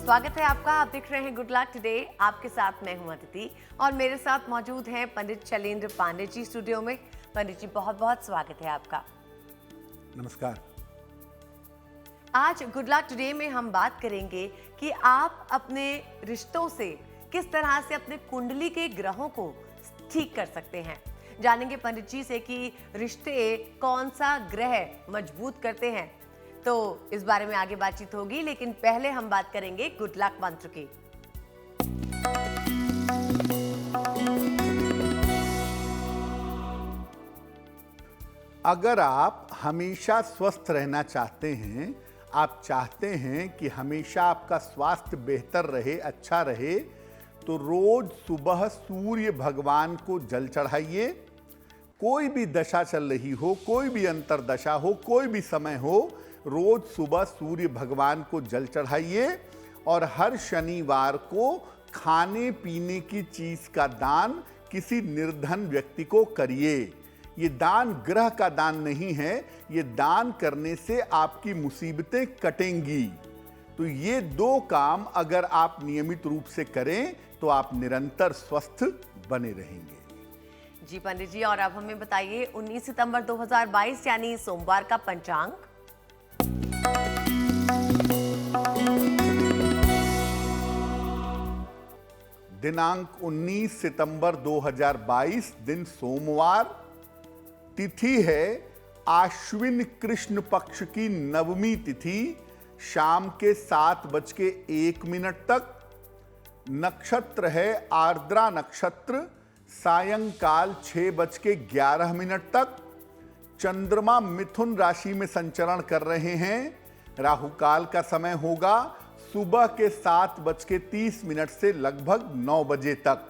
स्वागत है आपका। आप देख रहे हैं गुड लक टुडे। आपके साथ मैं हूं अदिति और मेरे साथ मौजूद हैं पंडित शैलेंद्र पांडे जी स्टूडियो में। पंडित जी, बहुत बहुत स्वागत है आपका। नमस्कार। आज गुड लक टुडे में हम बात करेंगे कि आप अपने रिश्तों से किस तरह से अपने कुंडली के ग्रहों को ठीक कर सकते हैं। जानेंगे पंडित जी से कि रिश्ते कौन सा ग्रह मजबूत करते हैं, तो इस बारे में आगे बातचीत होगी। लेकिन पहले हम बात करेंगे गुड लक मंत्र की। अगर आप हमेशा स्वस्थ रहना चाहते हैं, आप चाहते हैं कि हमेशा आपका स्वास्थ्य बेहतर रहे, अच्छा रहे, तो रोज सुबह सूर्य भगवान को जल चढ़ाइए। कोई भी दशा चल रही हो, कोई भी अंतरदशा हो, कोई भी समय हो, रोज सुबह सूर्य भगवान को जल चढ़ाइए। और हर शनिवार को खाने पीने की चीज का दान किसी निर्धन व्यक्ति को करिए। ये दान ग्रह का दान नहीं है, ये दान करने से आपकी मुसीबतें कटेंगी। तो ये दो काम अगर आप नियमित रूप से करें तो आप निरंतर स्वस्थ बने रहेंगे। जी पंडित जी, और अब हमें बताइए 19 सितंबर 2022 यानी सोमवार का पंचांग। दिनांक 19 सितंबर 2022, दिन सोमवार, तिथि है आश्विन कृष्ण पक्ष की नवमी तिथि, शाम के 7:01 तक। नक्षत्र है आर्द्रा नक्षत्र, सायंकाल 6:11 तक। चंद्रमा मिथुन राशि में संचरण कर रहे हैं। राहु काल का समय होगा सुबह के 7:30 से लगभग 9 बजे तक।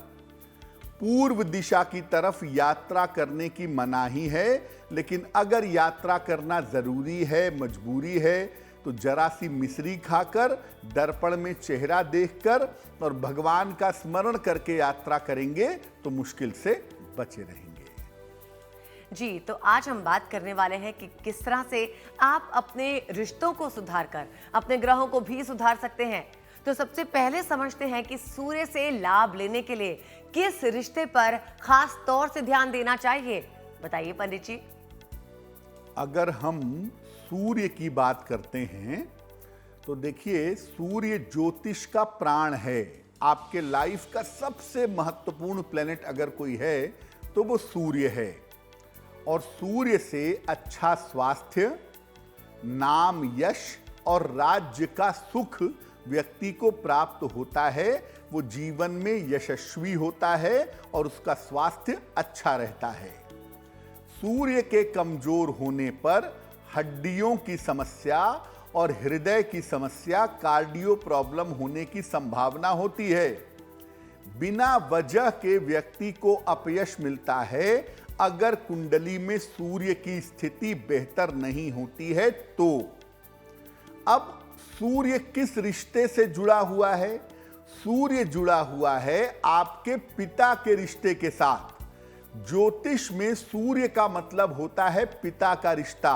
पूर्व दिशा की तरफ यात्रा करने की मनाही है, लेकिन अगर यात्रा करना जरूरी है, मजबूरी है, तो जरा सी मिश्री खाकर, दर्पण में चेहरा देखकर और भगवान का स्मरण करके यात्रा करेंगे तो मुश्किल से बचे रहेंगे। जी, तो आज हम बात करने वाले हैं कि किस तरह से आप अपने रिश्तों को सुधार कर अपने ग्रहों को भी सुधार सकते हैं। तो सबसे पहले समझते हैं कि सूर्य से लाभ लेने के लिए किस रिश्ते पर खास तौर से ध्यान देना चाहिए। बताइए पंडित जी। अगर हम सूर्य की बात करते हैं तो देखिए, सूर्य ज्योतिष का प्राण है। आपके लाइफ का सबसे महत्वपूर्ण प्लेनेट अगर कोई है तो वो सूर्य है। और सूर्य से अच्छा स्वास्थ्य, नाम, यश और राज्य का सुख व्यक्ति को प्राप्त होता है। वो जीवन में यशस्वी होता है और उसका स्वास्थ्य अच्छा रहता है। सूर्य के कमजोर होने पर हड्डियों की समस्या और हृदय की समस्या, कार्डियो प्रॉब्लम होने की संभावना होती है। बिना वजह के व्यक्ति को अपयश मिलता है अगर कुंडली में सूर्य की स्थिति बेहतर नहीं होती है तो। अब सूर्य किस रिश्ते से जुड़ा हुआ है? सूर्य जुड़ा हुआ है आपके पिता के रिश्ते के साथ। ज्योतिष में सूर्य का मतलब होता है पिता का रिश्ता।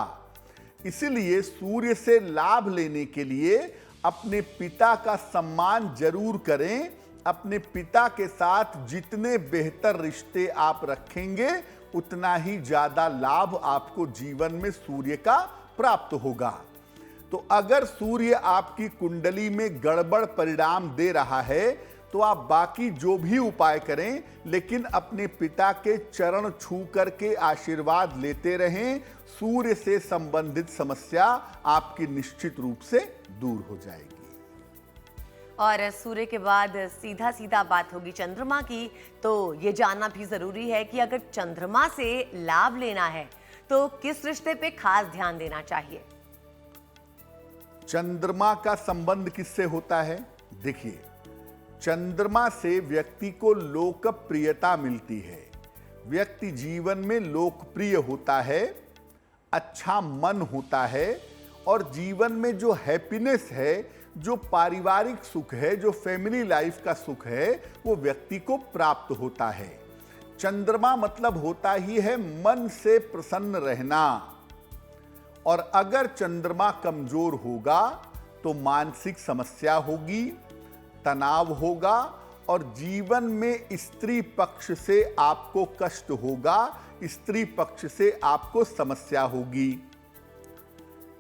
इसलिए सूर्य से लाभ लेने के लिए अपने पिता का सम्मान जरूर करें। अपने पिता के साथ जितने बेहतर रिश्ते आप रखेंगे, उतना ही ज्यादा लाभ आपको जीवन में सूर्य का प्राप्त होगा। तो अगर सूर्य आपकी कुंडली में गड़बड़ परिणाम दे रहा है तो आप बाकी जो भी उपाय करें, लेकिन अपने पिता के चरण छू करके आशीर्वाद लेते रहें। सूर्य से संबंधित समस्या आपकी निश्चित रूप से दूर हो जाएगी। और सूर्य के बाद सीधा सीधा बात होगी चंद्रमा की। तो ये जानना भी जरूरी है कि अगर चंद्रमा से लाभ लेना है तो किस रिश्ते पे खास ध्यान देना चाहिए। चंद्रमा का संबंध किससे होता है? देखिए, चंद्रमा से व्यक्ति को लोकप्रियता मिलती है। व्यक्ति जीवन में लोकप्रिय होता है, अच्छा मन होता है और जीवन में जो हैप्पीनेस है, जो पारिवारिक सुख है, जो फैमिली लाइफ का सुख है, वो व्यक्ति को प्राप्त होता है। चंद्रमा मतलब होता ही है मन से प्रसन्न रहना। और अगर चंद्रमा कमजोर होगा तो मानसिक समस्या होगी, तनाव होगा और जीवन में स्त्री पक्ष से आपको कष्ट होगा, स्त्री पक्ष से आपको समस्या होगी।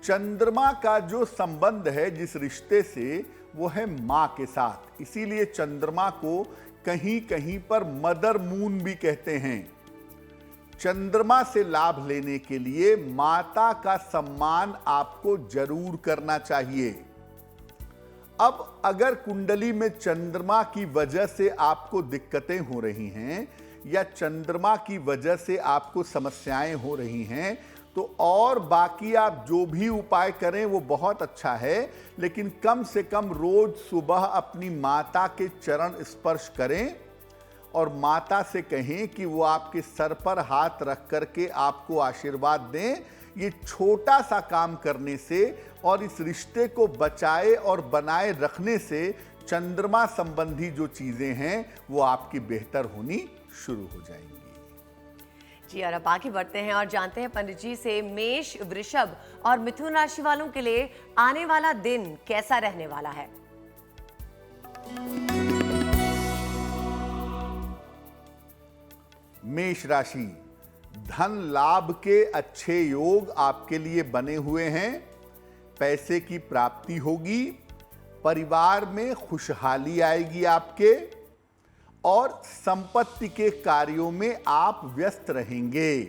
चंद्रमा का जो संबंध है जिस रिश्ते से, वो है मां के साथ। इसीलिए चंद्रमा को कहीं कहीं पर मदर मून भी कहते हैं। चंद्रमा से लाभ लेने के लिए माता का सम्मान आपको जरूर करना चाहिए। अब अगर कुंडली में चंद्रमा की वजह से आपको दिक्कतें हो रही हैं या चंद्रमा की वजह से आपको समस्याएं हो रही हैं, तो और बाकी आप जो भी उपाय करें वो बहुत अच्छा है, लेकिन कम से कम रोज सुबह अपनी माता के चरण स्पर्श करें और माता से कहें कि वो आपके सर पर हाथ रख करके आपको आशीर्वाद दें। ये छोटा सा काम करने से और इस रिश्ते को बचाए और बनाए रखने से चंद्रमा संबंधी जो चीजें हैं वो आपकी बेहतर होनी शुरू हो जाएंगी। जी, और अब आगे बढ़ते हैं और जानते हैं पंडित जी से मेष, वृषभ और मिथुन राशि वालों के लिए आने वाला दिन कैसा रहने वाला है। मेष राशि, धन लाभ के अच्छे योग आपके लिए बने हुए हैं। पैसे की प्राप्ति होगी, परिवार में खुशहाली आएगी आपके, और संपत्ति के कार्यों में आप व्यस्त रहेंगे।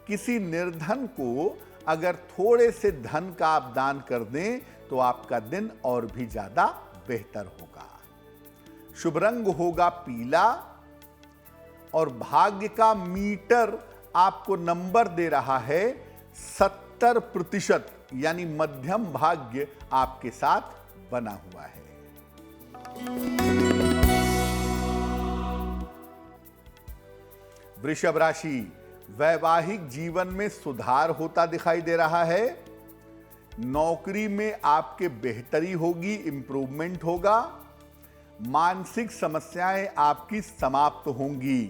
किसी निर्धन को अगर थोड़े से धन का आप दान कर दें तो आपका दिन और भी ज्यादा बेहतर होगा। शुभ रंग होगा पीला और भाग्य का मीटर आपको नंबर दे रहा है 70%, यानी मध्यम भाग्य आपके साथ बना हुआ है। वृषभ राशि, वैवाहिक जीवन में सुधार होता दिखाई दे रहा है। नौकरी में आपके बेहतरी होगी, इंप्रूवमेंट होगा। मानसिक समस्याएं आपकी समाप्त होंगी।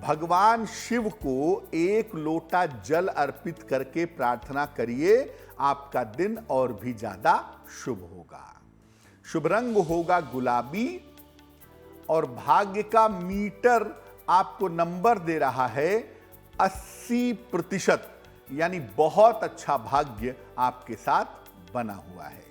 भगवान शिव को 1 लोटा जल अर्पित करके प्रार्थना करिए, आपका दिन और भी ज्यादा शुभ होगा। शुभ रंग होगा गुलाबी और भाग्य का मीटर आपको नंबर दे रहा है 80%, यानी बहुत अच्छा भाग्य आपके साथ बना हुआ है।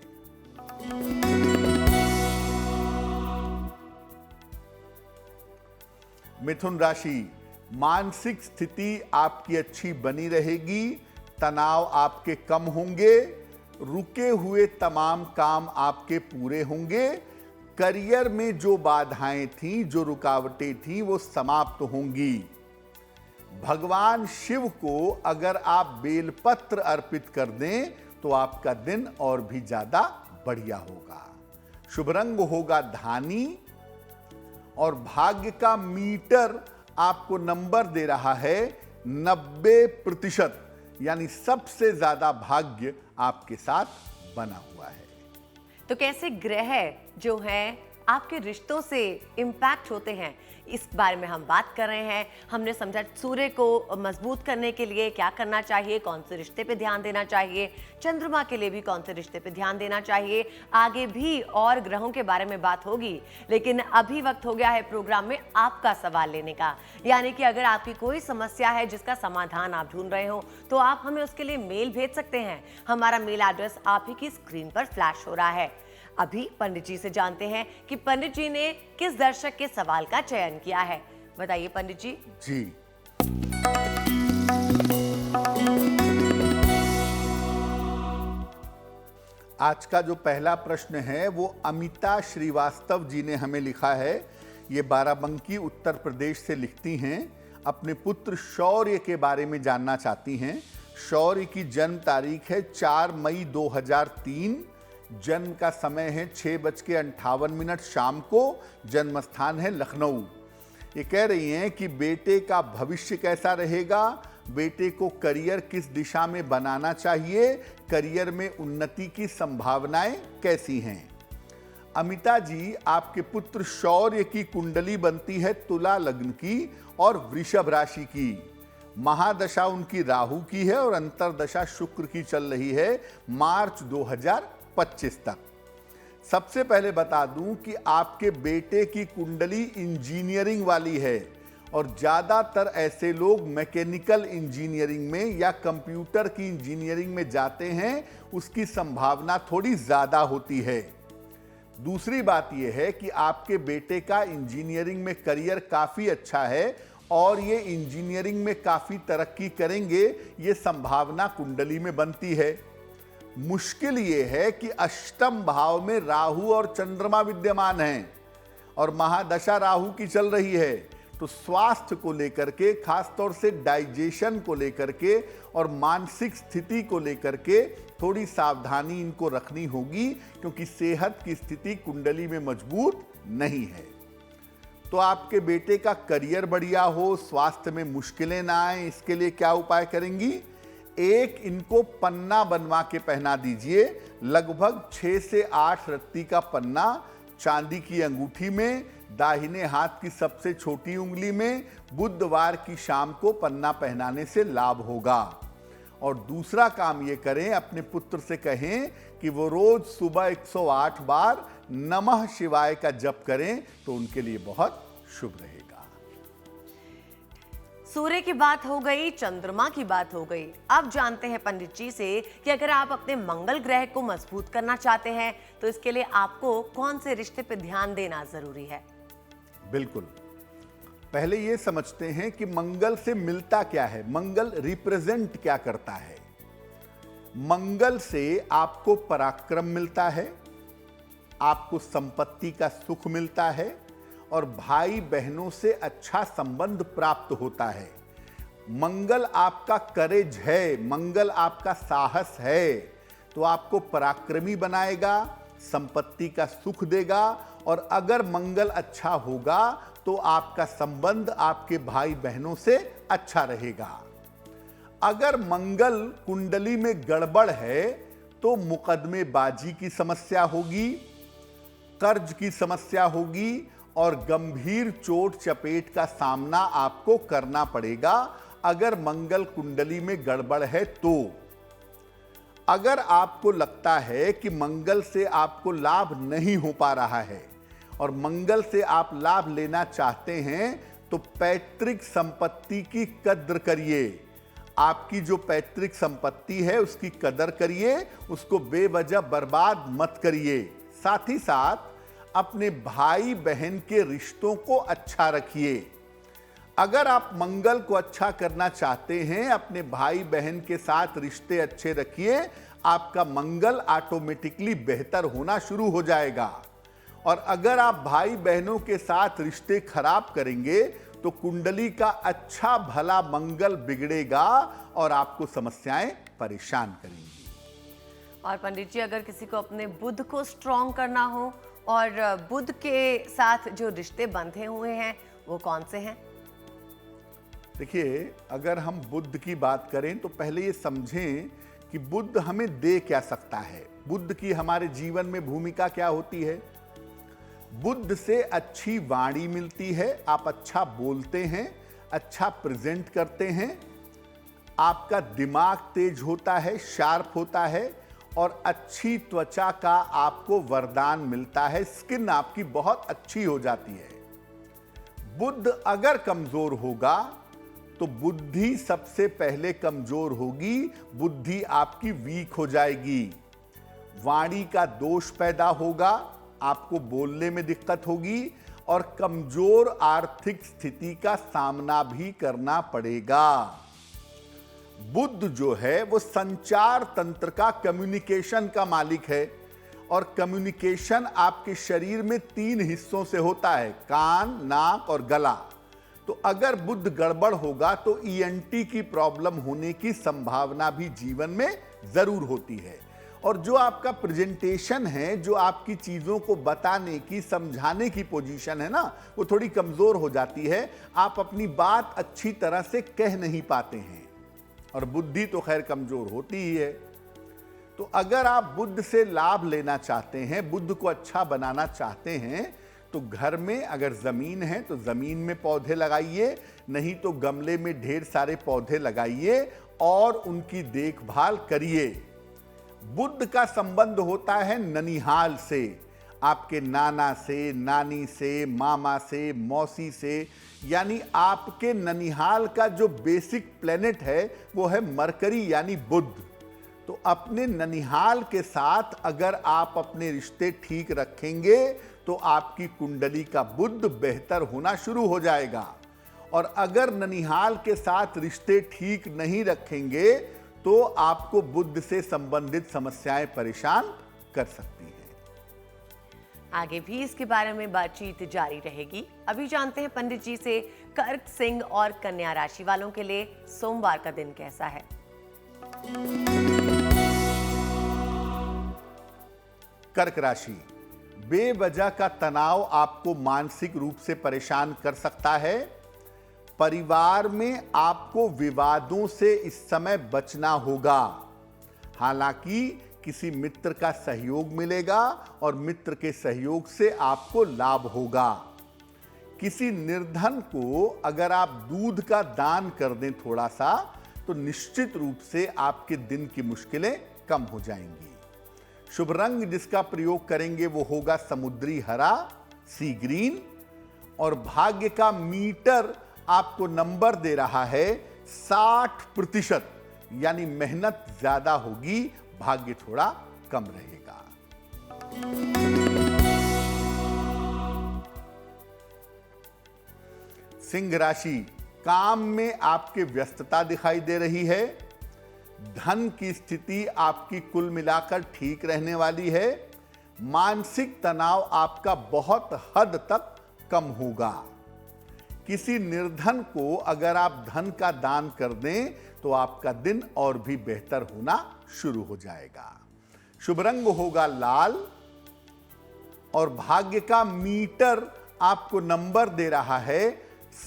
मिथुन राशि, मानसिक स्थिति आपकी अच्छी बनी रहेगी, तनाव आपके कम होंगे, रुके हुए तमाम काम आपके पूरे होंगे। करियर में जो बाधाएं थीं, जो रुकावटें थीं, वो समाप्त होंगी। भगवान शिव को अगर आप बेलपत्र अर्पित कर दें तो आपका दिन और भी ज्यादा बढ़िया होगा। शुभ रंग होगा धानी और भाग्य का मीटर आपको नंबर दे रहा है 90%, यानी सबसे ज्यादा भाग्य आपके साथ बना हुआ है। तो कैसे ग्रह जो हैं आपके रिश्तों से इम्पैक्ट होते हैं, इस बारे में हम बात कर रहे हैं। हमने समझा सूर्य को मजबूत करने के लिए क्या करना चाहिए, कौन से रिश्ते पे ध्यान देना चाहिए, चंद्रमा के लिए भी कौन से रिश्ते पे ध्यान देना चाहिए। आगे भी और ग्रहों के बारे में बात होगी, लेकिन अभी वक्त हो गया है प्रोग्राम में आपका सवाल लेने का। यानी कि अगर आपकी कोई समस्या है जिसका समाधान आप ढूंढ रहे हो, तो आप हमें उसके लिए मेल भेज सकते हैं। हमारा मेल एड्रेस आप ही की स्क्रीन पर फ्लैश हो रहा है। अभी पंडित जी से जानते हैं कि पंडित जी ने किस दर्शक के सवाल का चयन किया है। बताइए पंडित जी। जी, आज का जो पहला प्रश्न है वो अमिता श्रीवास्तव जी ने हमें लिखा है। ये बाराबंकी उत्तर प्रदेश से लिखती हैं। अपने पुत्र शौर्य के बारे में जानना चाहती हैं। शौर्य की जन्म तारीख है 4 मई 2003। जन्म का समय है 6:58 शाम को। जन्म स्थान है लखनऊ। ये कह रही हैं कि बेटे का भविष्य कैसा रहेगा, बेटे को करियर किस दिशा में बनाना चाहिए, करियर में उन्नति की संभावनाएं कैसी हैं। अमिता जी, आपके पुत्र शौर्य की कुंडली बनती है तुला लग्न की और वृषभ राशि की। महादशा उनकी राहु की है और अंतर्दशा शुक्र की चल रही है मार्च 2025 तक। सबसे पहले बता दूं कि आपके बेटे की कुंडली इंजीनियरिंग वाली है और ज्यादातर ऐसे लोग मैकेनिकल इंजीनियरिंग में या कंप्यूटर की इंजीनियरिंग में जाते हैं, उसकी संभावना थोड़ी ज्यादा होती है। दूसरी बात यह है कि आपके बेटे का इंजीनियरिंग में करियर काफी अच्छा है और ये इंजीनियरिंग में काफी तरक्की करेंगे, ये संभावना कुंडली में बनती है। मुश्किल ये है कि अष्टम भाव में राहु और चंद्रमा विद्यमान हैं और महादशा राहु की चल रही है, तो स्वास्थ्य को लेकर के, खासतौर से डाइजेशन को लेकर के और मानसिक स्थिति को लेकर के थोड़ी सावधानी इनको रखनी होगी, क्योंकि सेहत की स्थिति कुंडली में मजबूत नहीं है। तो आपके बेटे का करियर बढ़िया हो, स्वास्थ्य में मुश्किलें ना आए, इसके लिए क्या उपाय करेंगी? एक इनको पन्ना बनवा के पहना दीजिए, लगभग 6 से 8 रत्ती का पन्ना चांदी की अंगूठी में, दाहिने हाथ की सबसे छोटी उंगली में, बुधवार की शाम को पन्ना पहनाने से लाभ होगा। और दूसरा काम ये करें, अपने पुत्र से कहें कि वो रोज सुबह 108 बार नमः शिवाय का जप करें, तो उनके लिए बहुत शुभ रहेगा। सूर्य की बात हो गई, चंद्रमा की बात हो गई। अब जानते हैं पंडित जी से कि अगर आप अपने मंगल ग्रह को मजबूत करना चाहते हैं तो इसके लिए आपको कौन से रिश्ते पे ध्यान देना जरूरी है। बिल्कुल, पहले ये समझते हैं कि मंगल से मिलता क्या है, मंगल रिप्रेजेंट क्या करता है। मंगल से आपको पराक्रम मिलता है, आपको संपत्ति का सुख मिलता है और भाई बहनों से अच्छा संबंध प्राप्त होता है। मंगल आपका करेज है, मंगल आपका साहस है, तो आपको पराक्रमी बनाएगा, संपत्ति का सुख देगा। और अगर मंगल अच्छा होगा तो आपका संबंध आपके भाई बहनों से अच्छा रहेगा। अगर मंगल कुंडली में गड़बड़ है तो मुकदमेबाजी की समस्या होगी, कर्ज की समस्या होगी और गंभीर चोट चपेट का सामना आपको करना पड़ेगा अगर मंगल कुंडली में गड़बड़ है तो। अगर आपको लगता है कि मंगल से आपको लाभ नहीं हो पा रहा है और मंगल से आप लाभ लेना चाहते हैं, तो पैतृक संपत्ति की कद्र करिए। आपकी जो पैतृक संपत्ति है उसकी कदर करिए, उसको बेवजह बर्बाद मत करिए। साथ ही साथ अपने भाई बहन के रिश्तों को अच्छा रखिए। अगर आप मंगल को अच्छा करना चाहते हैं, अपने भाई बहन के साथ रिश्ते अच्छे रखिए, आपका मंगल ऑटोमेटिकली बेहतर होना शुरू हो जाएगा। और अगर आप भाई बहनों के साथ रिश्ते खराब करेंगे तो कुंडली का अच्छा भला मंगल बिगड़ेगा और आपको समस्याएं परेशान करेंगी। और पंडित जी, अगर किसी को अपने बुध को स्ट्रॉन्ग करना हो और बुध के साथ जो रिश्ते बंधे हुए हैं वो कौन से हैं? देखिए, अगर हम बुध की बात करें तो पहले ये समझें कि बुध हमें दे क्या सकता है, बुध की हमारे जीवन में भूमिका क्या होती है। बुध से अच्छी वाणी मिलती है, आप अच्छा बोलते हैं, अच्छा प्रेजेंट करते हैं, आपका दिमाग तेज होता है, शार्प होता है और अच्छी त्वचा का आपको वरदान मिलता है, स्किन आपकी बहुत अच्छी हो जाती है। बुध अगर कमजोर होगा तो बुद्धि सबसे पहले कमजोर होगी, बुद्धि आपकी वीक हो जाएगी, वाणी का दोष पैदा होगा, आपको बोलने में दिक्कत होगी और कमजोर आर्थिक स्थिति का सामना भी करना पड़ेगा। बुध जो है वो संचार तंत्र का, कम्युनिकेशन का मालिक है और कम्युनिकेशन आपके शरीर में 3 हिस्सों से होता है, कान, नाक और गला। तो अगर बुध गड़बड़ होगा तो ईएनटी की प्रॉब्लम होने की संभावना भी जीवन में जरूर होती है। और जो आपका प्रेजेंटेशन है, जो आपकी चीजों को बताने की, समझाने की पोजीशन है ना, वो थोड़ी कमजोर हो जाती है, आप अपनी बात अच्छी तरह से कह नहीं पाते हैं और बुद्धि तो खैर कमजोर होती ही है। तो अगर आप बुध से लाभ लेना चाहते हैं, बुध को अच्छा बनाना चाहते हैं, तो घर में अगर जमीन है तो जमीन में पौधे लगाइए, नहीं तो गमले में ढेर सारे पौधे लगाइए और उनकी देखभाल करिए। बुध का संबंध होता है ननिहाल से, आपके नाना से, नानी से, मामा से, मौसी से, यानी आपके ननिहाल का जो बेसिक प्लेनेट है वो है मरकरी यानी बुध। तो अपने ननिहाल के साथ अगर आप अपने रिश्ते ठीक रखेंगे तो आपकी कुंडली का बुध बेहतर होना शुरू हो जाएगा। और अगर ननिहाल के साथ रिश्ते ठीक नहीं रखेंगे तो आपको बुध से संबंधित समस्याएं परेशान कर सकती हैं। आगे भी इसके बारे में बातचीत जारी रहेगी। अभी जानते हैं पंडित जी से कर्क, सिंह और कन्या राशि वालों के लिए सोमवार का दिन कैसा है। कर्क राशि, बेवजह का तनाव आपको मानसिक रूप से परेशान कर सकता है। परिवार में आपको विवादों से इस समय बचना होगा। हालांकि किसी मित्र का सहयोग मिलेगा और मित्र के सहयोग से आपको लाभ होगा। किसी निर्धन को अगर आप दूध का दान कर दें थोड़ा सा, तो निश्चित रूप से आपके दिन की मुश्किलें कम हो जाएंगी। शुभ रंग जिसका प्रयोग करेंगे वो होगा समुद्री हरा, सी ग्रीन। और भाग्य का मीटर आपको नंबर दे रहा है 60%, यानी मेहनत ज्यादा होगी, भाग्य थोड़ा कम रहेगा। सिंह राशि, काम में आपके व्यस्तता दिखाई दे रही है। धन की स्थिति आपकी कुल मिलाकर ठीक रहने वाली है। मानसिक तनाव आपका बहुत हद तक कम होगा। किसी निर्धन को अगर आप धन का दान कर दें तो आपका दिन और भी बेहतर होना शुरू हो जाएगा। शुभ रंग होगा लाल और भाग्य का मीटर आपको नंबर दे रहा है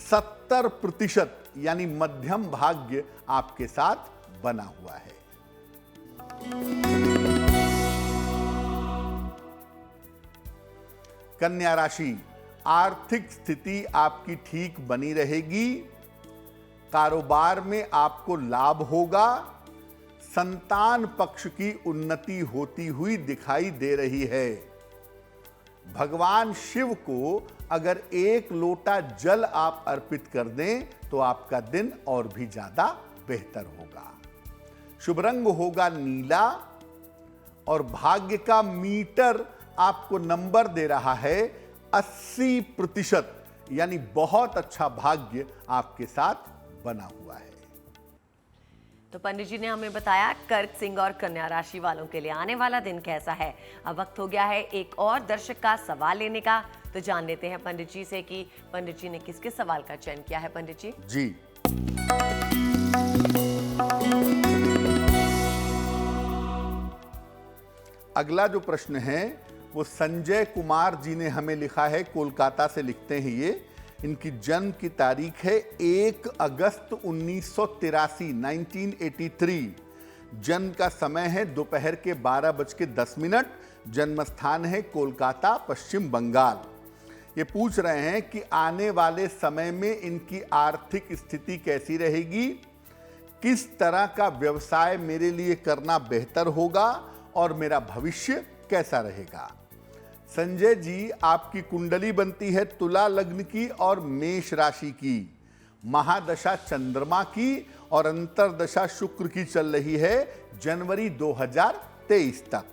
70%, यानी मध्यम भाग्य आपके साथ बना हुआ है। कन्या राशि, आर्थिक स्थिति आपकी ठीक बनी रहेगी। कारोबार में आपको लाभ होगा। संतान पक्ष की उन्नति होती हुई दिखाई दे रही है। भगवान शिव को अगर 1 लोटा जल आप अर्पित कर दें तो आपका दिन और भी ज्यादा बेहतर होगा। शुभ रंग होगा नीला और भाग्य का मीटर आपको नंबर दे रहा है 80%, यानी बहुत अच्छा भाग्य आपके साथ बना हुआ है। तो पंडित जी ने हमें बताया कर्क, सिंह और कन्या राशि वालों के लिए आने वाला दिन कैसा है। अब वक्त हो गया है एक और दर्शक का सवाल लेने का, तो जान लेते हैं पंडित जी से कि पंडित जी ने किसके सवाल का चयन किया है। पंडित जी जी, अगला जो प्रश्न है वो संजय कुमार जी ने हमें लिखा है। कोलकाता से लिखते हैं ये। इनकी जन्म की तारीख है 1 अगस्त 1983, 1983। जन्म का समय है दोपहर के 12:10। जन्म स्थान है कोलकाता, पश्चिम बंगाल। ये पूछ रहे हैं कि आने वाले समय में इनकी आर्थिक स्थिति कैसी रहेगी, किस तरह का व्यवसाय मेरे लिए करना बेहतर होगा और मेरा भविष्य कैसा रहेगा। संजय जी, आपकी कुंडली बनती है तुला लग्न की और मेष राशि की। महादशा चंद्रमा की और अंतरदशा शुक्र की चल रही है जनवरी 2023 तक।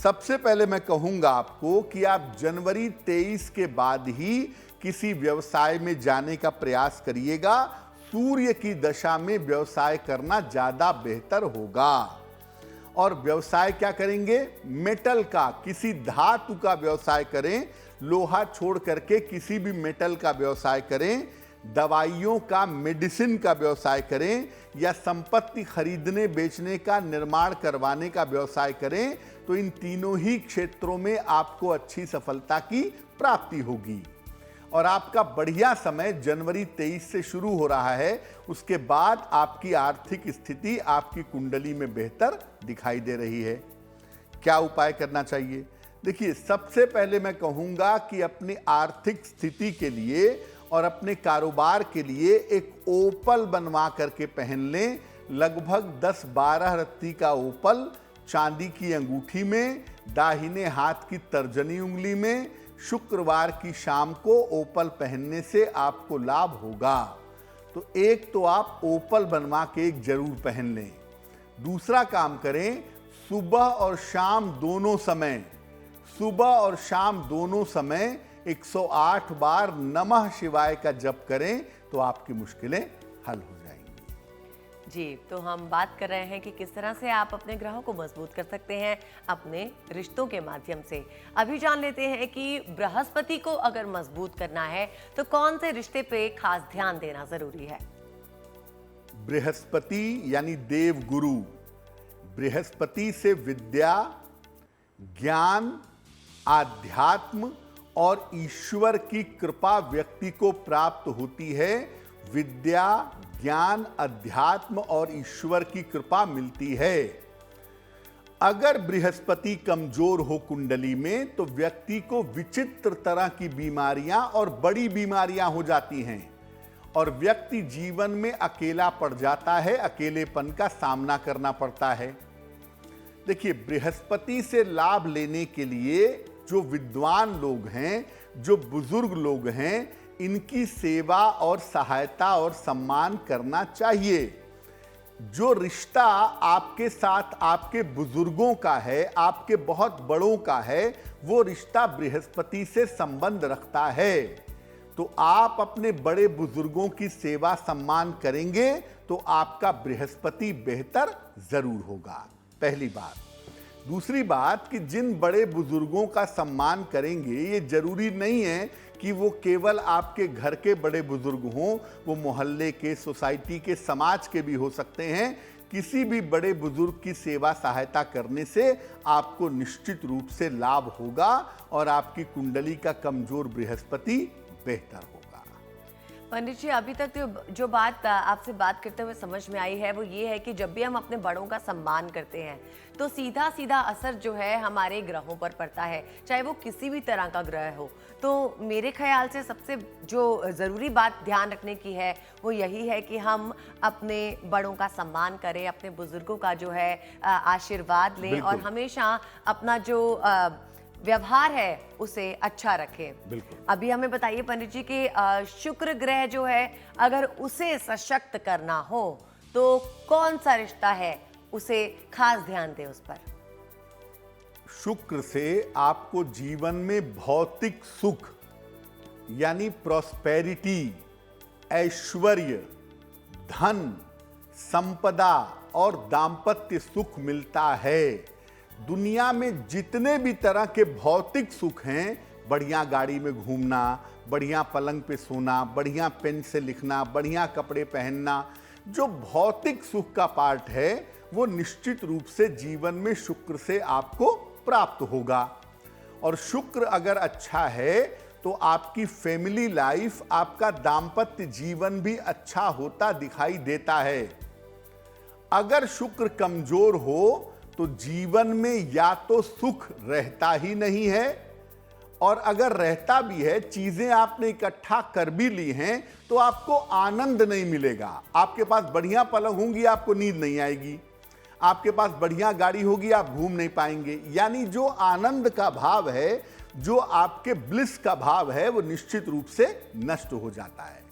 सबसे पहले मैं कहूंगा आपको कि आप जनवरी 23 के बाद ही किसी व्यवसाय में जाने का प्रयास करिएगा। सूर्य की दशा में व्यवसाय करना ज्यादा बेहतर होगा। और व्यवसाय क्या करेंगे? मेटल का, किसी धातु का व्यवसाय करें। लोहा छोड़ करके किसी भी मेटल का व्यवसाय करें। दवाइयों का, मेडिसिन का व्यवसाय करें या संपत्ति खरीदने बेचने का, निर्माण करवाने का व्यवसाय करें, तो इन तीनों ही क्षेत्रों में आपको अच्छी सफलता की प्राप्ति होगी। और आपका बढ़िया समय जनवरी 23 से शुरू हो रहा है। उसके बाद आपकी आर्थिक स्थिति आपकी कुंडली में बेहतर दिखाई दे रही है। क्या उपाय करना चाहिए? देखिए, सबसे पहले मैं कहूंगा कि अपनी आर्थिक स्थिति के लिए और अपने कारोबार के लिए एक ओपल बनवा करके पहन लें। लगभग 10-12 रत्ती का ओपल चांदी की अंगूठी में, दाहिने हाथ की तर्जनी उंगली में, शुक्रवार की शाम को ओपल पहनने से आपको लाभ होगा। तो एक तो आप ओपल बनवा के एक जरूर पहन लें। दूसरा काम करें, सुबह और शाम दोनों समय 108 बार नमः शिवाय का जप करें तो आपकी मुश्किलें हल हो जाएंगी। जी, तो हम बात कर रहे हैं कि किस तरह से आप अपने ग्रहों को मजबूत कर सकते हैं अपने रिश्तों के माध्यम से। अभी जान लेते हैं कि बृहस्पति को अगर मजबूत करना है तो कौन से रिश्ते पे खास ध्यान देना जरूरी है? बृहस्पति यानी देव गुरु, बृहस्पति से विद्या, ज्ञान, आध्यात्म और ईश्वर की कृपा व्यक्ति को प्राप्त होती है। विद्या, ज्ञान, अध्यात्म और ईश्वर की कृपा मिलती है। अगर बृहस्पति कमजोर हो कुंडली में तो व्यक्ति को विचित्र तरह की बीमारियां और बड़ी बीमारियां हो जाती हैं और व्यक्ति जीवन में अकेला पड़ जाता है, अकेलेपन का सामना करना पड़ता है। देखिए, बृहस्पति से लाभ लेने के लिए जो विद्वान लोग हैं, जो बुजुर्ग लोग हैं, इनकी सेवा और सहायता और सम्मान करना चाहिए। जो रिश्ता आपके साथ आपके बुजुर्गों का है, आपके बहुत बड़ों का है, वो रिश्ता बृहस्पति से संबंध रखता है। तो आप अपने बड़े बुजुर्गों की सेवा सम्मान करेंगे तो आपका बृहस्पति बेहतर जरूर होगा, पहली बात। दूसरी बात कि जिन बड़े बुजुर्गों का सम्मान करेंगे, ये जरूरी नहीं है कि वो केवल आपके घर के बड़े बुजुर्ग हों, वो मोहल्ले के, सोसाइटी के, समाज के भी हो सकते हैं। किसी भी बड़े बुजुर्ग की सेवा सहायता करने से आपको निश्चित रूप से लाभ होगा और आपकी कुंडली का कमजोर बृहस्पति बेहतर होगा। पंडित जी, अभी तक जो बात आपसे बात करते हुए समझ में आई है वो ये है कि जब भी हम अपने बड़ों का सम्मान करते हैं तो सीधा सीधा असर जो है हमारे ग्रहों पर पड़ता है, चाहे वो किसी भी तरह का ग्रह हो। तो मेरे ख्याल से सबसे जो ज़रूरी बात ध्यान रखने की है वो यही है कि हम अपने बड़ों का सम्मान करें, अपने बुजुर्गों का जो है आशीर्वाद लें और हमेशा अपना जो व्यवहार है उसे अच्छा रखें। बिल्कुल। अभी हमें बताइए पंडित जी कि शुक्र ग्रह जो है अगर उसे सशक्त करना हो तो कौन सा रिश्ता है उसे खास ध्यान दें उस पर? शुक्र से आपको जीवन में भौतिक सुख यानी प्रॉस्पेरिटी, ऐश्वर्य, धन, संपदा और दाम्पत्य सुख मिलता है। दुनिया में जितने भी तरह के भौतिक सुख हैं, बढ़िया गाड़ी में घूमना, बढ़िया पलंग पे सोना, बढ़िया पेन से लिखना, बढ़िया कपड़े पहनना, जो भौतिक सुख का पार्ट है वो निश्चित रूप से जीवन में शुक्र से आपको प्राप्त होगा। और शुक्र अगर अच्छा है तो आपकी फैमिली लाइफ, आपका दाम्पत्य जीवन भी अच्छा होता दिखाई देता है। अगर शुक्र कमजोर हो तो जीवन में या तो सुख रहता ही नहीं है और अगर रहता भी है, चीजें आपने इकट्ठा कर भी ली हैं तो आपको आनंद नहीं मिलेगा। आपके पास बढ़िया पलंग होंगी, आपको नींद नहीं आएगी। आपके पास बढ़िया गाड़ी होगी, आप घूम नहीं पाएंगे। यानी जो आनंद का भाव है, जो आपके ब्लिस का भाव है, वो निश्चित रूप से नष्ट हो जाता है।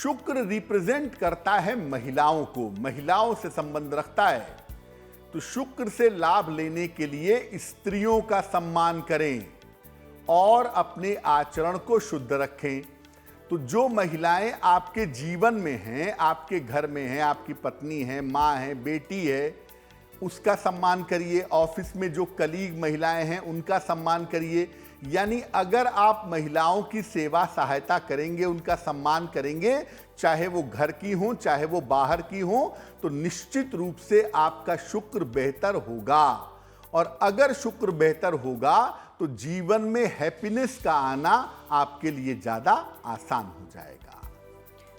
शुक्र रिप्रेजेंट करता है महिलाओं को, महिलाओं से संबंध रखता है। तो शुक्र से लाभ लेने के लिए स्त्रियों का सम्मान करें और अपने आचरण को शुद्ध रखें। तो जो महिलाएं आपके जीवन में हैं, आपके घर में हैं, आपकी पत्नी है, माँ है, बेटी है, उसका सम्मान करिए। ऑफिस में जो कलीग महिलाएं हैं उनका सम्मान करिए। यानी अगर आप महिलाओं की सेवा सहायता करेंगे, उनका सम्मान करेंगे, चाहे वो घर की हो चाहे वो बाहर की हो, तो निश्चित रूप से आपका शुक्र बेहतर होगा। और अगर शुक्र बेहतर होगा तो जीवन में हैप्पीनेस का आना आपके लिए ज्यादा आसान हो जाएगा।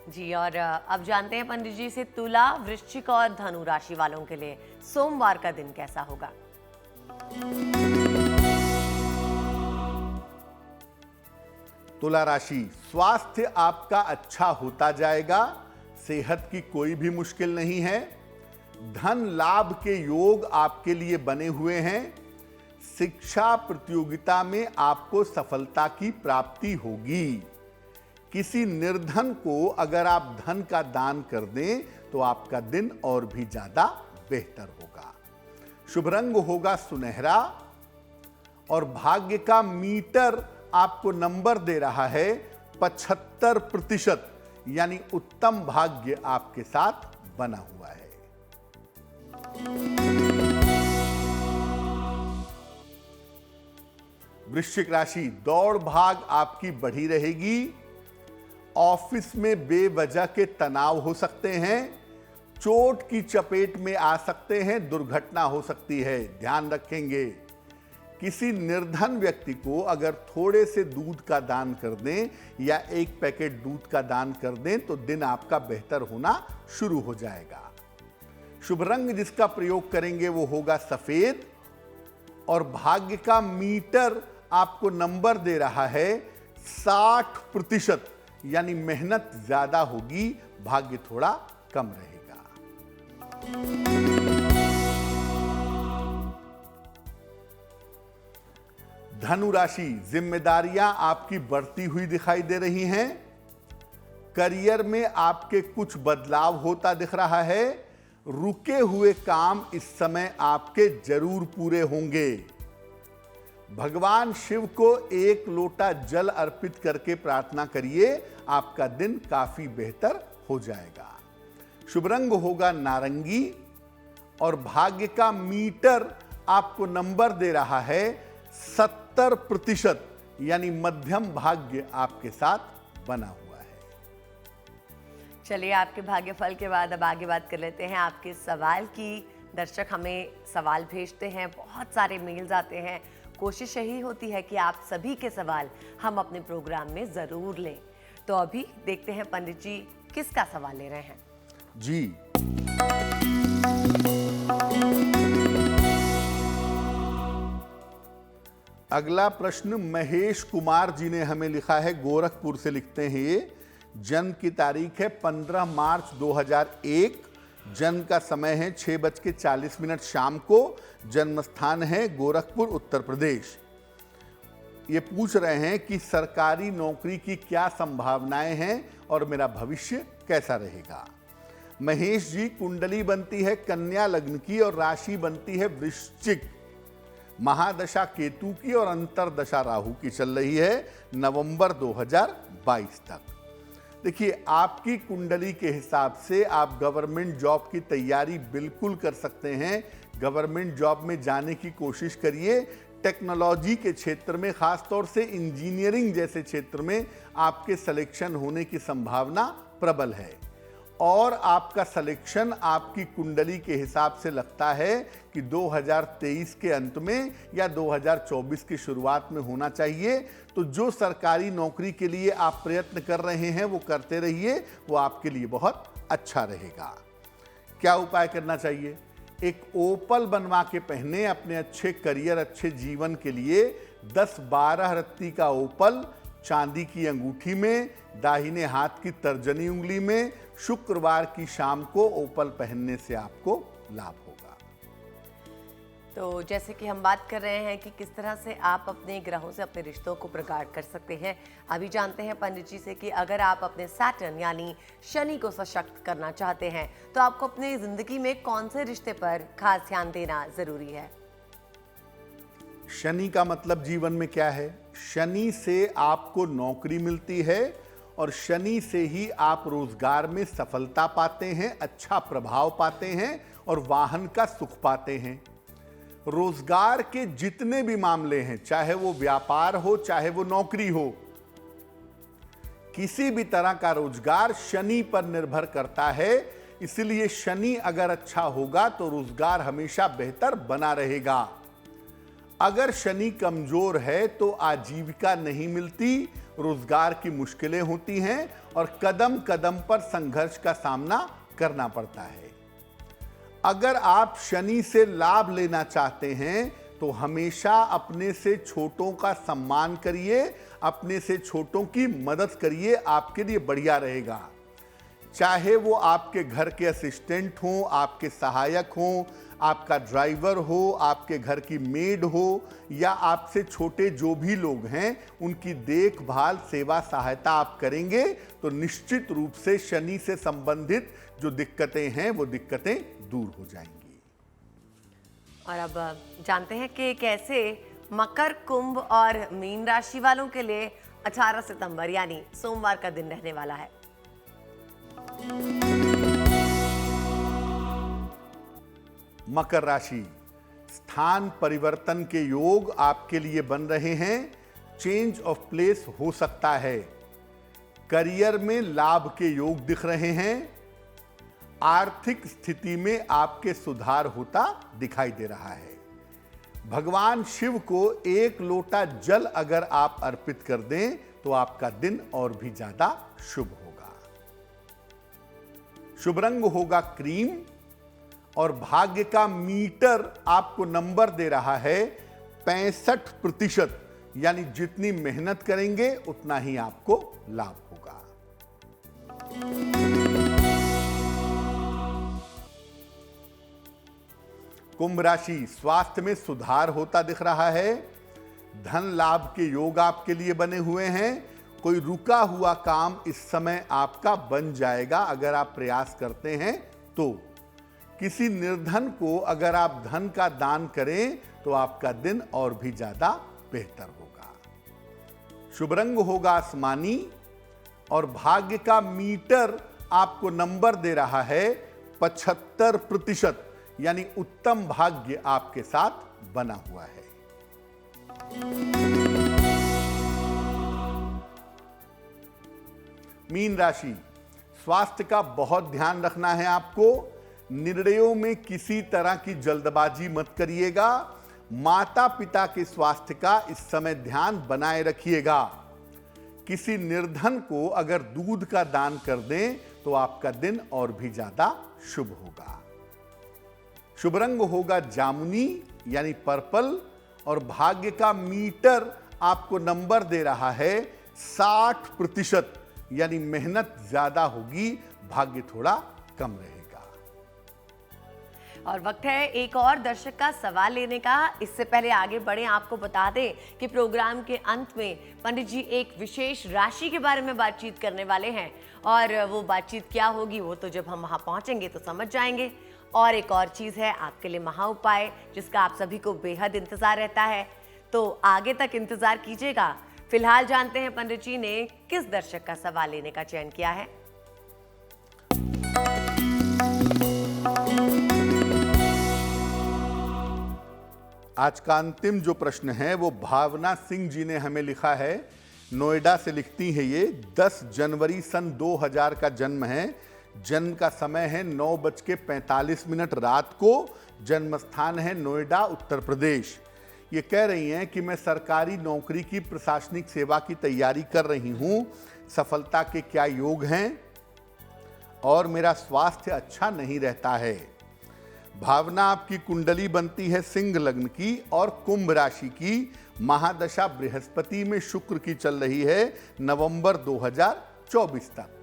जी, और अब जानते हैं पंडित जी से तुला, वृश्चिक और धनु राशि वालों के लिए सोमवार का दिन कैसा होगा। तुला राशि, स्वास्थ्य आपका अच्छा होता जाएगा, सेहत की कोई भी मुश्किल नहीं है। धन लाभ के योग आपके लिए बने हुए हैं। शिक्षा प्रतियोगिता में आपको सफलता की प्राप्ति होगी। किसी निर्धन को अगर आप धन का दान कर दें तो आपका दिन और भी ज्यादा बेहतर होगा। शुभ रंग होगा सुनहरा और भाग्य का मीटर आपको नंबर दे रहा है 75%, यानी उत्तम भाग्य आपके साथ बना हुआ है। वृश्चिक राशि, दौड़ भाग आपकी बढ़ी रहेगी। ऑफिस में बेवजह के तनाव हो सकते हैं, चोट की चपेट में आ सकते हैं, दुर्घटना हो सकती है, ध्यान रखेंगे। किसी निर्धन व्यक्ति को अगर थोड़े से दूध का दान कर दें या 1 पैकेट दूध का दान कर दें तो दिन आपका बेहतर होना शुरू हो जाएगा। शुभ रंग जिसका प्रयोग करेंगे वो होगा सफेद और भाग्य का मीटर आपको नंबर दे रहा है 60%, यानी मेहनत ज्यादा होगी, भाग्य थोड़ा कम रहेगा। धनु राशि, जिम्मेदारियां आपकी बढ़ती हुई दिखाई दे रही हैं। करियर में आपके कुछ बदलाव होता दिख रहा है। रुके हुए काम इस समय आपके जरूर पूरे होंगे। भगवान शिव को 1 लोटा जल अर्पित करके प्रार्थना करिए, आपका दिन काफी बेहतर हो जाएगा। शुभ रंग होगा नारंगी और भाग्य का मीटर आपको नंबर दे रहा है 70%, यानी मध्यम भाग्य आपके साथ बना हुआ है। चलिए, आपके भाग्यफल के बाद अब आगे बात कर लेते हैं आपके सवाल की। दर्शक हमें सवाल भेजते हैं, बहुत सारे मेल्स आते हैं। कोशिश यही होती है कि आप सभी के सवाल हम अपने प्रोग्राम में जरूर लें। तो अभी देखते हैं पंडित जी किसका सवाल ले रहे हैं। जी, अगला प्रश्न महेश कुमार जी ने हमें लिखा है, गोरखपुर से लिखते हैं ये। जन्म की तारीख है 15 मार्च 2001, जन्म का समय है 6:40 शाम को, जन्म स्थान है गोरखपुर उत्तर प्रदेश। ये पूछ रहे हैं कि सरकारी नौकरी की क्या संभावनाएं हैं और मेरा भविष्य कैसा रहेगा। महेश जी, कुंडली बनती है कन्या लग्न की और राशि बनती है वृश्चिक। महादशा केतु की और अंतरदशा राहु की चल रही है नवंबर 2022 तक। देखिए, आपकी कुंडली के हिसाब से आप गवर्नमेंट जॉब की तैयारी बिल्कुल कर सकते हैं। गवर्नमेंट जॉब में जाने की कोशिश करिए। टेक्नोलॉजी के क्षेत्र में, खासतौर से इंजीनियरिंग जैसे क्षेत्र में आपके सिलेक्शन होने की संभावना प्रबल है और आपका सिलेक्शन आपकी कुंडली के हिसाब से लगता है कि 2023 के अंत में या 2024 की शुरुआत में होना चाहिए। तो जो सरकारी नौकरी के लिए आप प्रयत्न कर रहे हैं वो करते रहिए, वो आपके लिए बहुत अच्छा रहेगा। क्या उपाय करना चाहिए? एक ओपल बनवा के पहने, अपने अच्छे करियर, अच्छे जीवन के लिए 10-12 रत्ती का ओपल चांदी की अंगूठी में, दाहिने हाथ की तर्जनी उंगली में, शुक्रवार की शाम को ओपल पहनने से आपको लाभ होगा। तो जैसे कि हम बात कर रहे हैं कि किस तरह से आप अपने ग्रहों से अपने रिश्तों को प्रगाढ़ कर सकते हैं, अभी जानते हैं पंडित जी से कि अगर आप अपने सैटर्न यानी शनि को सशक्त करना चाहते हैं तो आपको अपनी जिंदगी में कौन से रिश्ते पर खास ध्यान देना जरूरी है। शनि का मतलब जीवन में क्या है? शनि से आपको नौकरी मिलती है और शनि से ही आप रोजगार में सफलता पाते हैं, अच्छा प्रभाव पाते हैं और वाहन का सुख पाते हैं। रोजगार के जितने भी मामले हैं, चाहे वो व्यापार हो चाहे वो नौकरी हो, किसी भी तरह का रोजगार शनि पर निर्भर करता है। इसलिए शनि अगर अच्छा होगा तो रोजगार हमेशा बेहतर बना रहेगा। अगर शनि कमजोर है तो आजीविका नहीं मिलती, रोजगार की मुश्किलें होती हैं और कदम कदम पर संघर्ष का सामना करना पड़ता है। अगर आप शनि से लाभ लेना चाहते हैं तो हमेशा अपने से छोटों का सम्मान करिए, अपने से छोटों की मदद करिए, आपके लिए बढ़िया रहेगा। चाहे वो आपके घर के असिस्टेंट हों, आपके सहायक हों, आपका ड्राइवर हो, आपके घर की मेड हो, या आपसे छोटे जो भी लोग हैं उनकी देखभाल सेवा सहायता आप करेंगे तो निश्चित रूप से शनि से संबंधित जो दिक्कतें हैं वो दिक्कतें दूर हो जाएंगी। और अब जानते हैं कि कैसे मकर, कुंभ और मीन राशि वालों के लिए 18 सितंबर यानी सोमवार का दिन रहने वाला है। मकर राशि, स्थान परिवर्तन के योग आपके लिए बन रहे हैं। चेंज ऑफ प्लेस हो सकता है। करियर में लाभ के योग दिख रहे हैं। आर्थिक स्थिति में आपके सुधार होता दिखाई दे रहा है। भगवान शिव को 1 लोटा जल अगर आप अर्पित कर दें तो आपका दिन और भी ज्यादा शुभ होगा। शुभ रंग होगा क्रीम और भाग्य का मीटर आपको नंबर दे रहा है 65%, यानी जितनी मेहनत करेंगे उतना ही आपको लाभ होगा। कुंभ राशि, स्वास्थ्य में सुधार होता दिख रहा है। धन लाभ के योग आपके लिए बने हुए हैं। कोई रुका हुआ काम इस समय आपका बन जाएगा अगर आप प्रयास करते हैं तो। किसी निर्धन को अगर आप धन का दान करें तो आपका दिन और भी ज्यादा बेहतर होगा। शुभ रंग होगा आसमानी और भाग्य का मीटर आपको नंबर दे रहा है 75%, यानी उत्तम भाग्य आपके साथ बना हुआ है। मीन राशि, स्वास्थ्य का बहुत ध्यान रखना है आपको। निर्णयों में किसी तरह की जल्दबाजी मत करिएगा। माता पिता के स्वास्थ्य का इस समय ध्यान बनाए रखिएगा। किसी निर्धन को अगर दूध का दान कर दें तो आपका दिन और भी ज्यादा शुभ होगा। शुभ रंग होगा जामुनी यानी पर्पल और भाग्य का मीटर आपको नंबर दे रहा है 60%, यानी मेहनत ज्यादा होगी, भाग्य थोड़ा कम रहेगा। और वक्त है एक और दर्शक का सवाल लेने का। इससे पहले आगे बढ़े आपको बता दें कि प्रोग्राम के अंत में पंडित जी एक विशेष राशि के बारे में बातचीत करने वाले हैं और वो बातचीत क्या होगी वो तो जब हम वहां पहुंचेंगे तो समझ जाएंगे। और एक और चीज है आपके लिए महा उपाय जिसका आप सभी को बेहद इंतजार रहता है, तो आगे तक इंतजार कीजिएगा। फिलहाल जानते हैं पंडित जी ने किस दर्शक का सवाल लेने का चयन किया है। आज का अंतिम जो प्रश्न है वो भावना सिंह जी ने हमें लिखा है। नोएडा से लिखती है ये। 10 जनवरी सन 2000 का जन्म है। जन्म का समय है 9:45 रात को। जन्म स्थान है नोएडा, उत्तर प्रदेश। ये कह रही हैं कि मैं सरकारी नौकरी की प्रशासनिक सेवा की तैयारी कर रही हूँ। सफलता के क्या योग हैं और मेरा स्वास्थ्य अच्छा नहीं रहता है। भावना, आपकी कुंडली बनती है सिंह लग्न की और कुंभ राशि की। महादशा बृहस्पति में शुक्र की चल रही है नवंबर 2024 तक।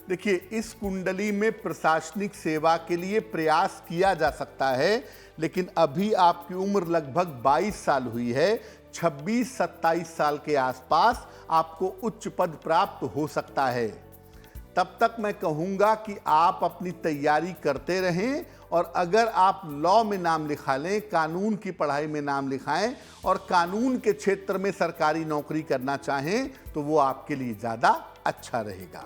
देखिए, इस कुंडली में प्रशासनिक सेवा के लिए प्रयास किया जा सकता है, लेकिन अभी आपकी उम्र लगभग 22 साल हुई है। 26-27 साल के आसपास आपको उच्च पद प्राप्त हो सकता है। तब तक मैं कहूँगा कि आप अपनी तैयारी करते रहें और अगर आप लॉ में नाम लिखा लें, कानून की पढ़ाई में नाम लिखाएं और कानून के क्षेत्र में सरकारी नौकरी करना चाहें तो वो आपके लिए ज़्यादा अच्छा रहेगा।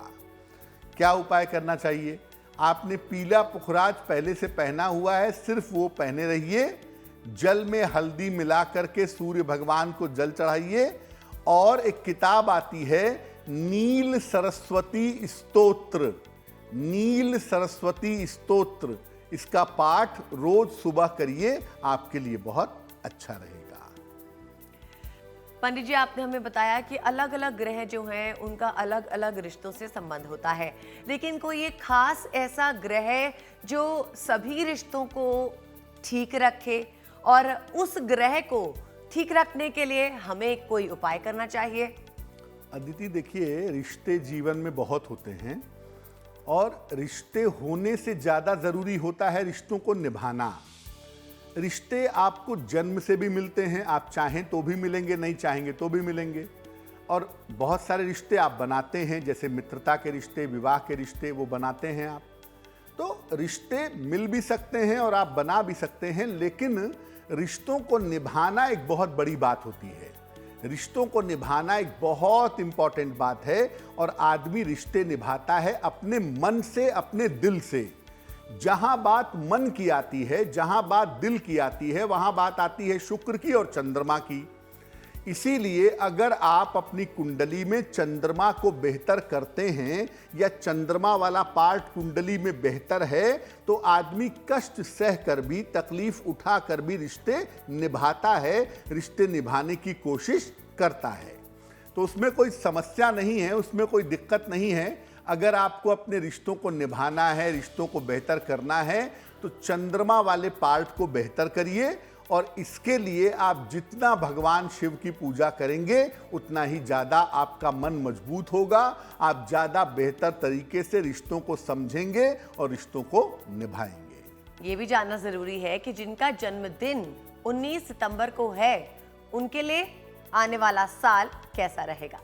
क्या उपाय करना चाहिए? आपने पीला पुखराज पहले से पहना हुआ है, सिर्फ वो पहने रहिए। जल में हल्दी मिला करके सूर्य भगवान को जल चढ़ाइए। और एक किताब आती है नील सरस्वती स्तोत्र, नील सरस्वती स्तोत्र, इसका पाठ रोज सुबह करिए, आपके लिए बहुत अच्छा रहेगा। पंडित जी, आपने हमें बताया कि अलग अलग ग्रह जो हैं उनका अलग अलग रिश्तों से संबंध होता है, लेकिन कोई एक खास ऐसा ग्रह जो सभी रिश्तों को ठीक रखे और उस ग्रह को ठीक रखने के लिए हमें कोई उपाय करना चाहिए? अदिति देखिए, रिश्ते जीवन में बहुत होते हैं और रिश्ते होने से ज़्यादा ज़रूरी होता है रिश्तों को निभाना। रिश्ते आपको जन्म से भी मिलते हैं, आप चाहें तो भी मिलेंगे, नहीं चाहेंगे तो भी मिलेंगे। और बहुत सारे रिश्ते आप बनाते हैं, जैसे मित्रता के रिश्ते, विवाह के रिश्ते, वो बनाते हैं आप। तो रिश्ते मिल भी सकते हैं और आप बना भी सकते हैं, लेकिन रिश्तों को निभाना एक बहुत बड़ी बात होती है। रिश्तों को निभाना एक बहुत इंपॉर्टेंट बात है और आदमी रिश्ते निभाता है अपने मन से, अपने दिल से। जहां बात मन की आती है, जहां बात दिल की आती है, वहां बात आती है शुक्र की और चंद्रमा की। इसीलिए अगर आप अपनी कुंडली में चंद्रमा को बेहतर करते हैं या चंद्रमा वाला पार्ट कुंडली में बेहतर है, तो आदमी कष्ट सह कर भी, तकलीफ उठा कर भी रिश्ते निभाता है, रिश्ते निभाने की कोशिश करता है। तो उसमें कोई समस्या नहीं है, उसमें कोई दिक्कत नहीं है। अगर आपको अपने रिश्तों को निभाना है, रिश्तों को बेहतर करना है, तो चंद्रमा वाले पार्ट को बेहतर करिए और इसके लिए आप जितना भगवान शिव की पूजा करेंगे उतना ही ज़्यादा आपका मन मजबूत होगा, आप ज़्यादा बेहतर तरीके से रिश्तों को समझेंगे और रिश्तों को निभाएंगे। ये भी जानना जरूरी है कि जिनका जन्मदिन 19 सितंबर को है, उनके लिए आने वाला साल कैसा रहेगा।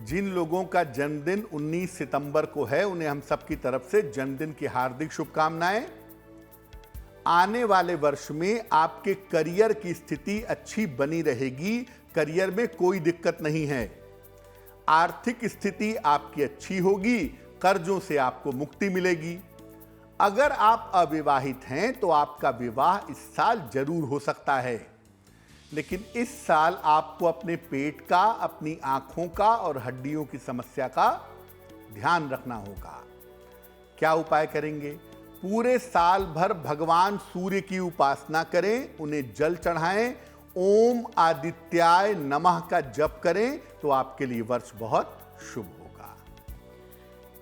जिन लोगों का जन्मदिन 19 सितंबर को है, उन्हें हम सबकी तरफ से जन्मदिन की हार्दिक शुभकामनाएं। आने वाले वर्ष में आपके करियर की स्थिति अच्छी बनी रहेगी, करियर में कोई दिक्कत नहीं है। आर्थिक स्थिति आपकी अच्छी होगी, कर्जों से आपको मुक्ति मिलेगी। अगर आप अविवाहित हैं तो आपका विवाह इस साल जरूर हो सकता है, लेकिन इस साल आपको अपने पेट का, अपनी आंखों का और हड्डियों की समस्या का ध्यान रखना होगा। क्या उपाय करेंगे? पूरे साल भर भगवान सूर्य की उपासना करें, उन्हें जल चढ़ाएं, ओम आदित्याय नमः का जप करें, तो आपके लिए वर्ष बहुत शुभ होगा।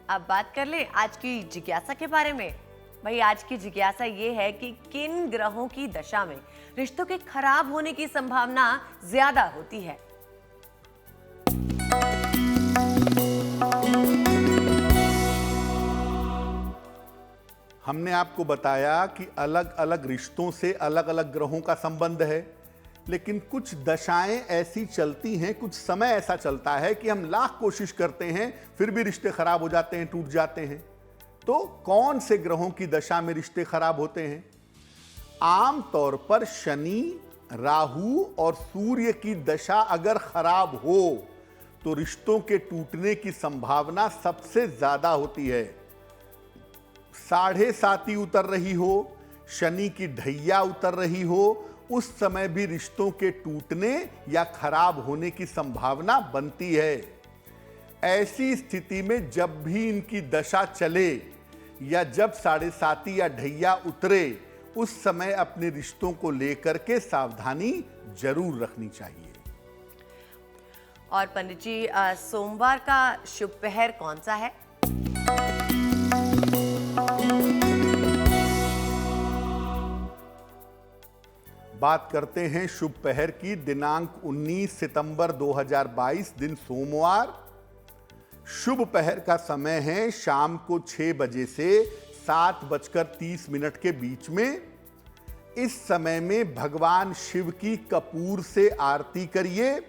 अब बात कर ले आज की जिज्ञासा के बारे में। भाई, आज की जिज्ञासा ये है कि किन ग्रहों की दशा में रिश्तों के खराब होने की संभावना ज्यादा होती है। हमने आपको बताया कि अलग अलग रिश्तों से अलग अलग ग्रहों का संबंध है, लेकिन कुछ दशाएं ऐसी चलती हैं, कुछ समय ऐसा चलता है कि हम लाख कोशिश करते हैं, फिर भी रिश्ते खराब हो जाते हैं, टूट जाते हैं। तो कौन से ग्रहों की दशा में रिश्ते खराब होते हैं? आम तौर पर शनि, राहु और सूर्य की दशा अगर खराब हो तो रिश्तों के टूटने की संभावना सबसे ज्यादा होती है। 7.5 उतर रही हो, शनि की ढैया उतर रही हो, उस समय भी रिश्तों के टूटने या खराब होने की संभावना बनती है। ऐसी स्थिति में जब भी इनकी दशा चले या जब 7.5 या ढैया उतरे, उस समय अपने रिश्तों को लेकर के सावधानी जरूर रखनी चाहिए। और पंडित जी, सोमवार का शुभ पहर कौन सा है? बात करते हैं शुभ पहर की। दिनांक 19 सितंबर 2022, दिन सोमवार। शुभ पहर का समय है शाम को 6 बजे से 7:30 के बीच में। इस समय में भगवान शिव की कपूर से आरती करिए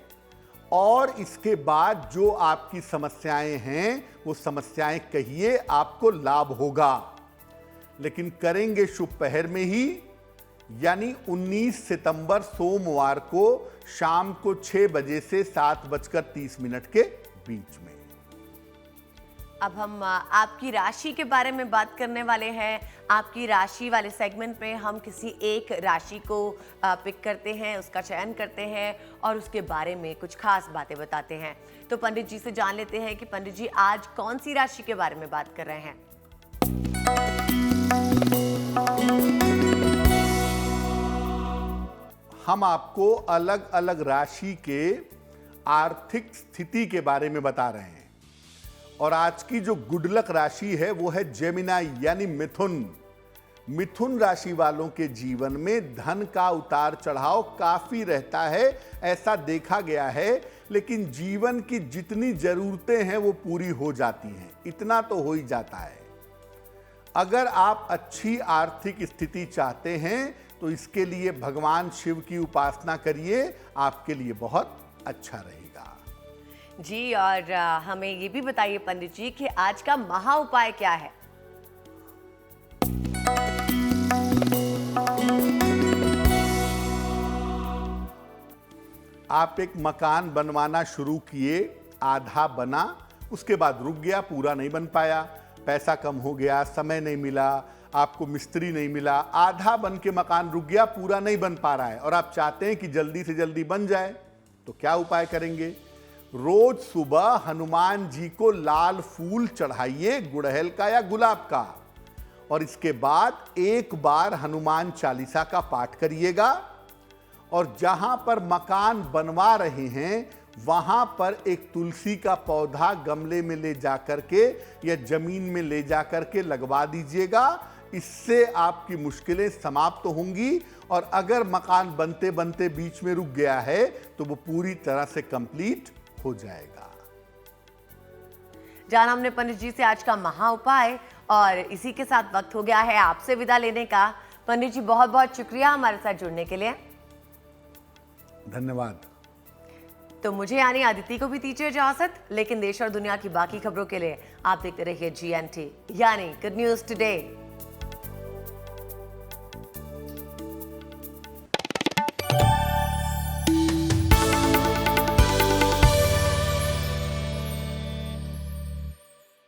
और इसके बाद जो आपकी समस्याएं हैं वो समस्याएं कहिए, आपको लाभ होगा। लेकिन करेंगे शुभ पहर में ही, यानी 19 सितंबर सोमवार को शाम को 6 बजे से 7:30 के बीच में। अब हम आपकी राशि के बारे में बात करने वाले हैं। आपकी राशि वाले सेगमेंट में हम किसी एक राशि को पिक करते हैं, उसका चयन करते हैं और उसके बारे में कुछ खास बातें बताते हैं। तो पंडित जी से जान लेते हैं कि पंडित जी आज कौन सी राशि के बारे में बात कर रहे हैं। हम आपको अलग अलग राशि के आर्थिक स्थिति के बारे में बता रहे हैं और आज की जो गुड लक राशि है वो है जेमिनाई यानी मिथुन। मिथुन राशि वालों के जीवन में धन का उतार चढ़ाव काफी रहता है, ऐसा देखा गया है, लेकिन जीवन की जितनी जरूरतें हैं वो पूरी हो जाती हैं, इतना तो हो ही जाता है। अगर आप अच्छी आर्थिक स्थिति चाहते हैं तो इसके लिए भगवान शिव की उपासना करिए, आपके लिए बहुत अच्छा रहेगा। जी, और हमें ये भी बताइए पंडित जी कि आज का महा उपाय क्या है? आप एक मकान बनवाना शुरू किए, आधा बना, उसके बाद रुक गया, पूरा नहीं बन पाया, पैसा कम हो गया, समय नहीं मिला, आपको मिस्त्री नहीं मिला, आधा बन के मकान रुक गया, पूरा नहीं बन पा रहा है और आप चाहते हैं कि जल्दी से जल्दी बन जाए, तो क्या उपाय करेंगे? रोज सुबह हनुमान जी को लाल फूल चढ़ाइए, गुड़हल का या गुलाब का, और इसके बाद एक बार हनुमान चालीसा का पाठ करिएगा और जहां पर मकान बनवा रहे हैं वहां पर एक तुलसी का पौधा गमले में ले जाकर के या जमीन में ले जाकर के लगवा दीजिएगा। इससे आपकी मुश्किलें समाप्त होंगी और अगर मकान बनते बनते बीच में रुक गया है तो वो पूरी तरह से कंप्लीट हो जाएगा। जाना हमने पंडित जी से आज का महा उपाय, और इसी के साथ वक्त हो गया है आपसे विदा लेने का। पंडित जी बहुत बहुत शुक्रिया हमारे साथ जुड़ने के लिए। धन्यवाद। तो मुझे यानी अदिति को भी दीजिए इजाजत, लेकिन देश और दुनिया की बाकी खबरों के लिए आप देखते रहिए GNT यानी गुड न्यूज टुडे।